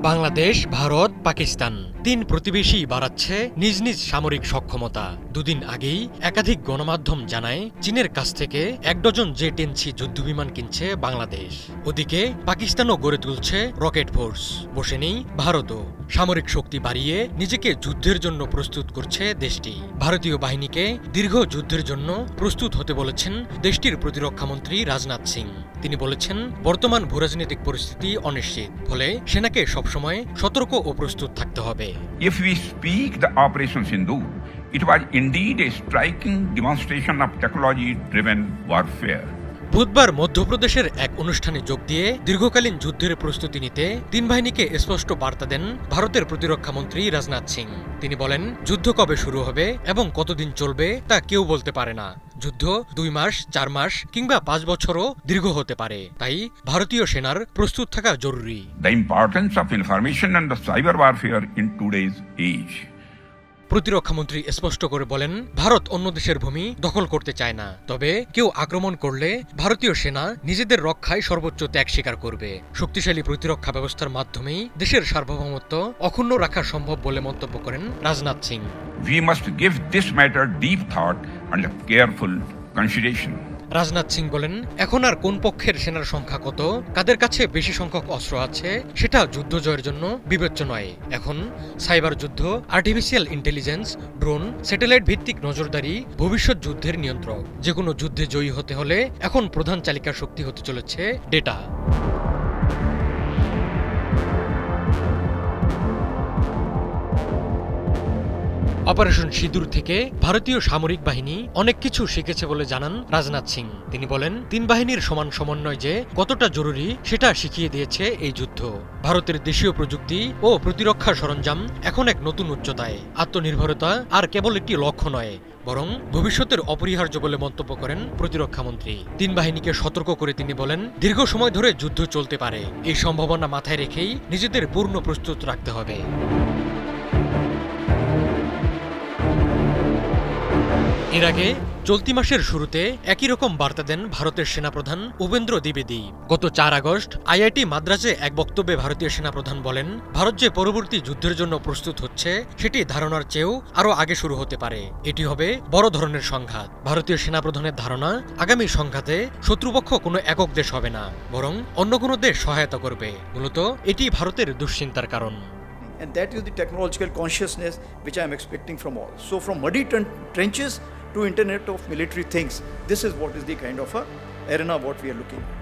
বাংলাদেশ, ভারত, পাকিস্তান তিন প্রতিবেশী বাড়াচ্ছে নিজ নিজ সামরিক সক্ষমতা। দুদিন আগেই একাধিক গণমাধ্যম জানায় চীনের কাছ থেকে ১ ডজন জে-10C যুদ্ধবিমান কিনছে বাংলাদেশ। ওদিকে পাকিস্তানও গড়ে তুলছে রকেট ফোর্স। বসে নেই ভারতও। সামরিক শক্তি বাড়িয়ে নিজেকে যুদ্ধের জন্য প্রস্তুত করছে দেশটি। ভারতীয় বাহিনীকে দীর্ঘ যুদ্ধের জন্য প্রস্তুত হতে বলেছেন দেশটির প্রতিরক্ষামন্ত্রী রাজনাথ সিং। তিনি বলেছেন, বর্তমান ভূরাজনৈতিক পরিস্থিতি অনিশ্চিত, ফলে সেনাকে সবসময় সতর্ক ও প্রস্তুত থাকতে হবে। If we speak the Operation Sindoor, it was indeed a striking demonstration of technology-driven warfare. বুধবার মধ্যপ্রদেশের এক অনুষ্ঠানে যোগ দিয়ে দীর্ঘকালীন যুদ্ধের প্রস্তুতি নিতে তিন বাহিনীকে স্পষ্ট বার্তা দেন ভারতের প্রতিরক্ষামন্ত্রী রাজনাথ সিং। তিনি বলেন, যুদ্ধ কবে শুরু হবে এবং কতদিন চলবে তা কেউ বলতে পারে না। যুদ্ধ 2 মাস, 4 মাস কিংবা 5 বছরও দীর্ঘ হতে পারে। তাই ভারতীয় সেনার প্রস্তুত থাকা জরুরি। The importance of information and the cyber warfare in today's age. প্রতিরক্ষামন্ত্রী স্পষ্ট করে বলেন, ভারত অন্য দেশের ভূমি দখল করতে চায় না, তবে কেউ আক্রমণ করলে ভারতীয় সেনা নিজেদের রক্ষায় সর্বোচ্চ ত্যাগ স্বীকার করবে। শক্তিশালী প্রতিরক্ষা ব্যবস্থার মাধ্যমেই দেশের সার্বভৌমত্ব অক্ষুণ্ণ রাখা সম্ভব বলে মন্তব্য করেন Rajnath Singh. We must give this matter deep thought and careful consideration. Rajnath Singh বলেন, এখন আর কোন পক্ষের সেনার সংখ্যা কত, কাদের কাছে বেশি সংখ্যক অস্ত্র আছে সেটা যুদ্ধ জয়ের জন্য বিবেচ্য নয়। এখন সাইবার যুদ্ধ, আর্টিফিশিয়াল ইন্টেলিজেন্স, ড্রোন, স্যাটেলাইট ভিত্তিক নজরদারি ভবিষ্যৎ যুদ্ধের নিয়ন্ত্রক। যে কোনো যুদ্ধে জয়ী হতে হলে এখন প্রধান চালিকা শক্তি হতে চলেছে ডেটা। অপারেশন সিঁদুর থেকে ভারতীয় সামরিক বাহিনী অনেক কিছু শিখেছে বলে জানান রাজনাথ সিং। তিনি বলেন, তিন বাহিনীর সমান সমন্বয় যে কতটা জরুরি সেটা শিখিয়ে দিয়েছে এই যুদ্ধ। ভারতের দেশীয় প্রযুক্তি ও প্রতিরক্ষা সরঞ্জাম এখন এক নতুন উচ্চতায়। আত্মনির্ভরতা আর কেবল একটি লক্ষ্য নয়, বরং ভবিষ্যতের অপরিহার্য বলে মন্তব্য করেন প্রতিরক্ষামন্ত্রী। তিন বাহিনীকে সতর্ক করে তিনি বলেন, দীর্ঘ সময় ধরে যুদ্ধ চলতে পারে। এই সম্ভাবনা মাথায় রেখেই নিজেদের পূর্ণ প্রস্তুত রাখতে হবে। এর আগে চলতি মাসের শুরুতে একই রকম বার্তা দেন ভারতের সেনাপ্রধান উপেন্দ্র দ্বিবেদী। গত 4 আগস্ট আইআইটি মাদ্রাজে এক বক্তব্যে ভারতীয় সেনাপ্রধান বলেন, ভারত যে পরবর্তী যুদ্ধের জন্য প্রস্তুত হচ্ছে সেটি ধারণার চেয়েও আরও আগে শুরু হতে পারে। এটি হবে বড় ধরনের সংঘাত। ভারতীয় সেনাপ্রধানের ধারণা, আগামী সংঘাতে শত্রুপক্ষ কোনো একক দেশ হবে না, বরং অন্য কোনো দেশ সহায়তা করবে। মূলত এটি ভারতের দুশ্চিন্তার কারণ। And that is the technological consciousness which I am expecting from all. So from muddy trenches to Internet of military things, this is what is the kind of a arena what we are looking at.